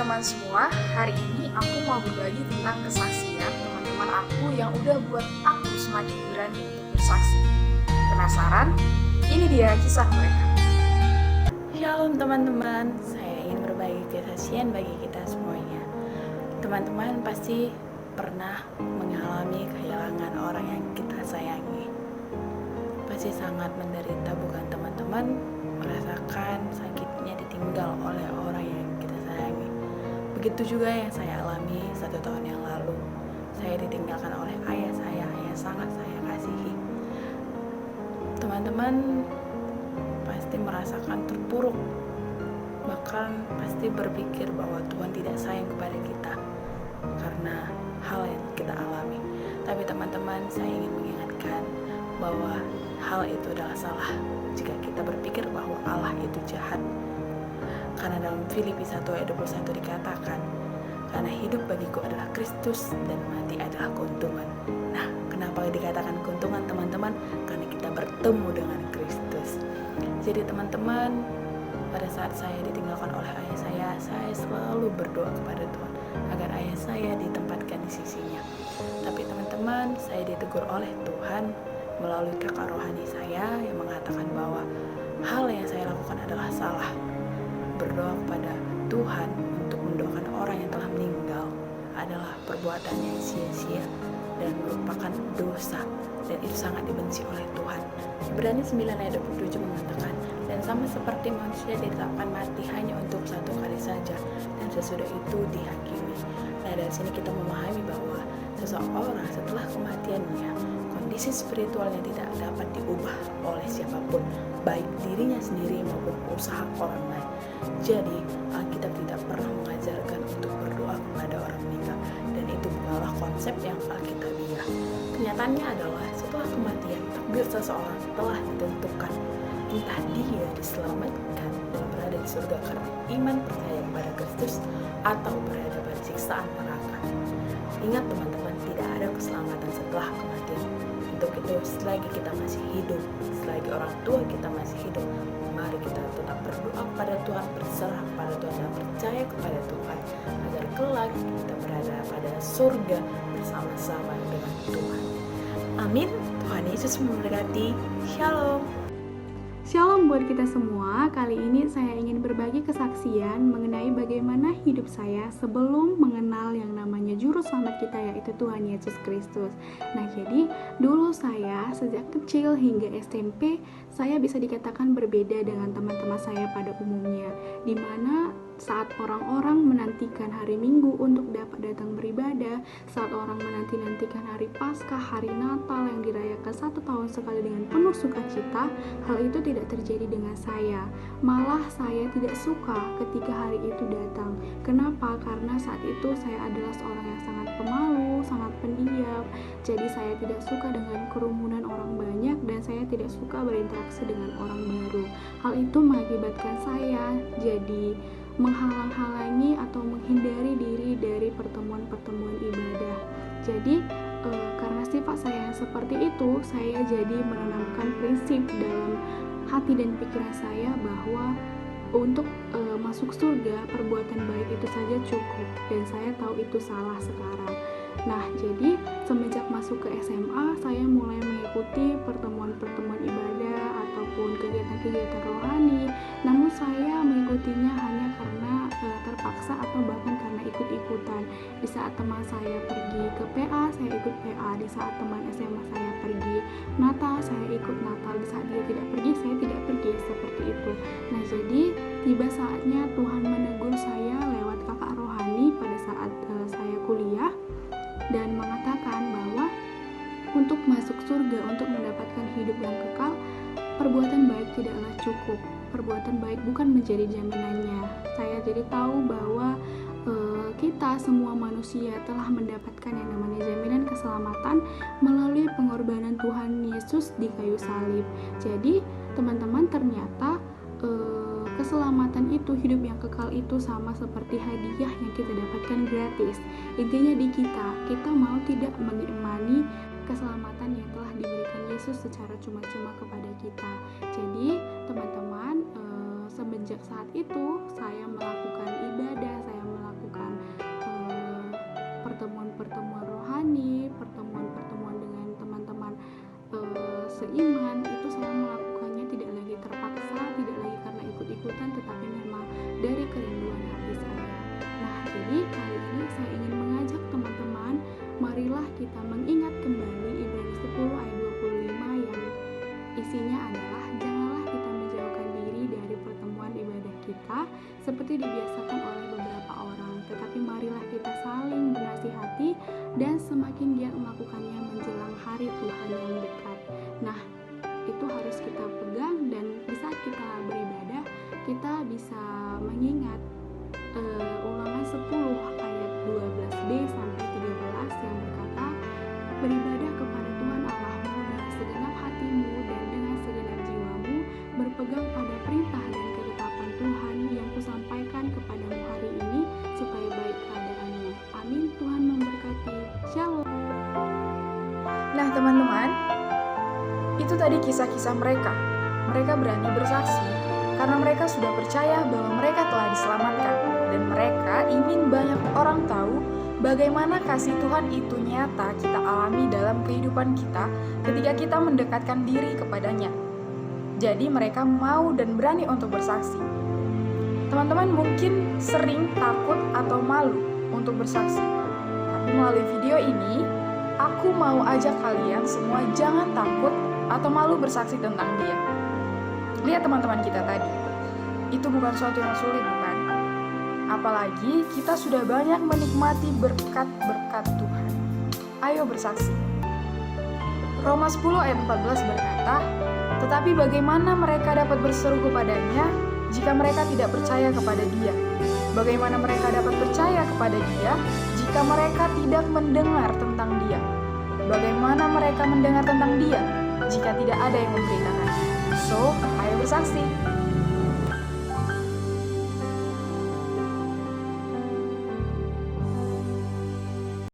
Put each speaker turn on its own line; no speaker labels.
teman-teman semua, hari ini aku mau berbagi tentang kesaksian teman-teman aku yang udah buat aku semakin berani untuk bersaksi. Penasaran? Ini dia kisah mereka.
Shalom teman-teman, saya ingin berbagi kesaksian bagi kita semuanya. Teman-teman pasti pernah mengalami kehilangan orang yang kita sayangi. Pasti sangat menderita, bukan teman-teman? Merasakan sakitnya ditinggal oleh orang yang kita sayangi. Begitu juga yang saya alami 1 tahun yang lalu. Saya ditinggalkan oleh ayah saya yang sangat saya kasihi. Teman-teman pasti merasakan terpuruk, bahkan pasti berpikir bahwa Tuhan tidak sayang kepada kita karena hal yang kita alami. Tapi teman-teman, saya ingin mengingatkan bahwa hal itu adalah salah jika kita berpikir bahwa Allah itu jahat. Karena dalam Filipi 1 ayat 21 dikatakan, karena hidup bagiku adalah Kristus dan mati adalah keuntungan. Nah, kenapa dikatakan keuntungan teman-teman? Karena kita bertemu dengan Kristus. Jadi teman-teman, pada saat saya ditinggalkan oleh ayah saya selalu berdoa kepada Tuhan agar ayah saya ditempatkan di sisinya. Tapi teman-teman, saya ditegur oleh Tuhan melalui kakak rohani saya yang mengatakan bahwa hal yang saya lakukan adalah salah. Berdoa kepada Tuhan untuk mendoakan orang yang telah meninggal adalah perbuatan yang sia-sia dan merupakan dosa, dan itu sangat dibenci oleh Tuhan. Ibrani 9 ayat 27 mengatakan, dan sama seperti manusia ditetapkan mati hanya untuk 1 kali saja, dan sesudah itu dihakimi. Nah, dari sini kita memahami bahwa seseorang setelah kematiannya, kondisi spiritualnya tidak dapat diubah oleh siapapun, baik dirinya sendiri maupun usaha orang lain. Jadi, Alkitab tidak pernah mengajarkan untuk berdoa kepada orang meninggal, dan itu bukanlah konsep yang alkitabiah. Kenyataannya adalah setelah kematian, takdir seseorang telah ditentukan. Entah dia diselamatkan dan berada di surga karena iman percaya kepada Kristus, atau berada pada siksaan neraka. Ingat teman-teman, tidak ada keselamatan setelah kematian. Untuk itu, selagi kita masih hidup, selagi orang tua kita masih hidup, mari kita tetap berdoa kepada Tuhan, berserah kepada Tuhan, dan percaya kepada Tuhan agar kelak kita berada pada surga bersama-sama dengan Tuhan. Amin. Tuhan Yesus memberkati. Shalom.
Shalom buat kita semua. Kali ini saya ingin berbagi kesaksian mengenai bagaimana hidup saya sebelum mengenal yang namanya juru selamat kita, yaitu Tuhan Yesus Kristus. Nah, jadi dulu saya sejak kecil hingga SMP, saya bisa dikatakan berbeda dengan teman-teman saya pada umumnya, di mana saat orang-orang menantikan hari Minggu untuk dapat datang beribadah, saat orang menanti-nantikan hari Paskah, hari Natal yang dirayakan 1 tahun sekali dengan penuh sukacita, hal itu tidak terjadi dengan saya. Malah saya tidak suka ketika hari itu datang. Kenapa? Karena saat itu saya adalah seorang yang sangat pemalu, sangat pendiam. Jadi saya tidak suka dengan kerumunan orang banyak, dan saya tidak suka berinteraksi dengan orang baru. Hal itu mengakibatkan saya jadi menghalang-halangi atau menghindari diri dari pertemuan-pertemuan ibadah. Jadi karena sifat saya yang seperti itu, saya jadi menanamkan prinsip dalam hati dan pikiran saya bahwa untuk masuk surga, perbuatan baik itu saja cukup, dan saya tahu itu salah sekarang. Nah, jadi semenjak masuk ke SMA, saya mulai mengikuti pertemuan-pertemuan ibadah ataupun kegiatan-kegiatan rohani. Namun saya mengikutinya hanya karena terpaksa atau bahkan karena ikut-ikutan. Di saat teman saya pergi ke PA, saya ikut PA. Di saat teman SMA saya pergi Natal, saya ikut Natal. Di saat dia tidak pergi, saya tidak pergi, seperti itu. Nah, jadi tiba saatnya Tuhan menegur saya lewat kakak rohani pada saat saya kuliah, dan mengatakan bahwa untuk masuk surga, untuk mendapatkan hidup yang kekal, perbuatan baik tidaklah cukup. Perbuatan baik bukan menjadi jaminannya. Saya jadi tahu bahwa kita semua manusia telah mendapatkan yang namanya jaminan keselamatan melalui pengorbanan Tuhan Yesus di kayu salib. Jadi teman-teman, ternyata keselamatan itu, hidup yang kekal itu sama seperti hadiah yang kita dapatkan gratis. Intinya di kita mau tidak mengimani keselamatan yang telah diberikan Yesus secara cuma-cuma kepada kita. Jadi teman-teman, semenjak saat itu saya melakukan ibadah, saya melakukan saya melakukannya tidak lagi terpaksa, tidak lagi karena ikut-ikutan, tetapi memang dari kerinduan hati saya. Nah, jadi kali ini saya ingin mengajak teman-teman, marilah kita mengingat kembali Ibrani 10 ayat 25 yang isinya adalah janganlah kita menjauhkan diri dari pertemuan ibadah kita seperti dibiasakan oleh beberapa orang, tetapi marilah kita saling bernasihati dan semakin giat melakukannya menjelang hari Tuhan yang dekat. Nah, itu harus kita pegang, dan di saat kita beribadah kita bisa mengingat Ulangan 10 ayat 12b sampai 13 yang berkata, beribadah kepada Tuhan Allahmu dengan segenap hatimu dan dengan segenap jiwamu, berpegang pada perintah dan ketetapan Tuhan yang kusampaikan kepadamu hari ini, supaya baik keadaanmu. Amin. Tuhan memberkati. Shalom.
Nah teman-teman, itu tadi kisah-kisah mereka. Mereka berani bersaksi karena mereka sudah percaya bahwa mereka telah diselamatkan, dan mereka ingin banyak orang tahu bagaimana kasih Tuhan itu nyata kita alami dalam kehidupan kita ketika kita mendekatkan diri kepadanya. Jadi mereka mau dan berani untuk bersaksi. Teman-teman mungkin sering takut atau malu untuk bersaksi, tapi melalui video ini aku mau ajak kalian semua jangan takut atau malu bersaksi tentang Dia. Lihat teman-teman kita tadi, itu bukan suatu yang sulit, bukan? Apalagi kita sudah banyak menikmati berkat-berkat Tuhan. Ayo bersaksi. Roma 10 ayat 14 berkata, tetapi bagaimana mereka dapat berseru kepadanya jika mereka tidak percaya kepada Dia? Bagaimana mereka dapat percaya kepada Dia jika mereka tidak mendengar tentang Dia? Bagaimana mereka mendengar tentang Dia jika tidak ada yang memberitakan? So, ayo bersaksi.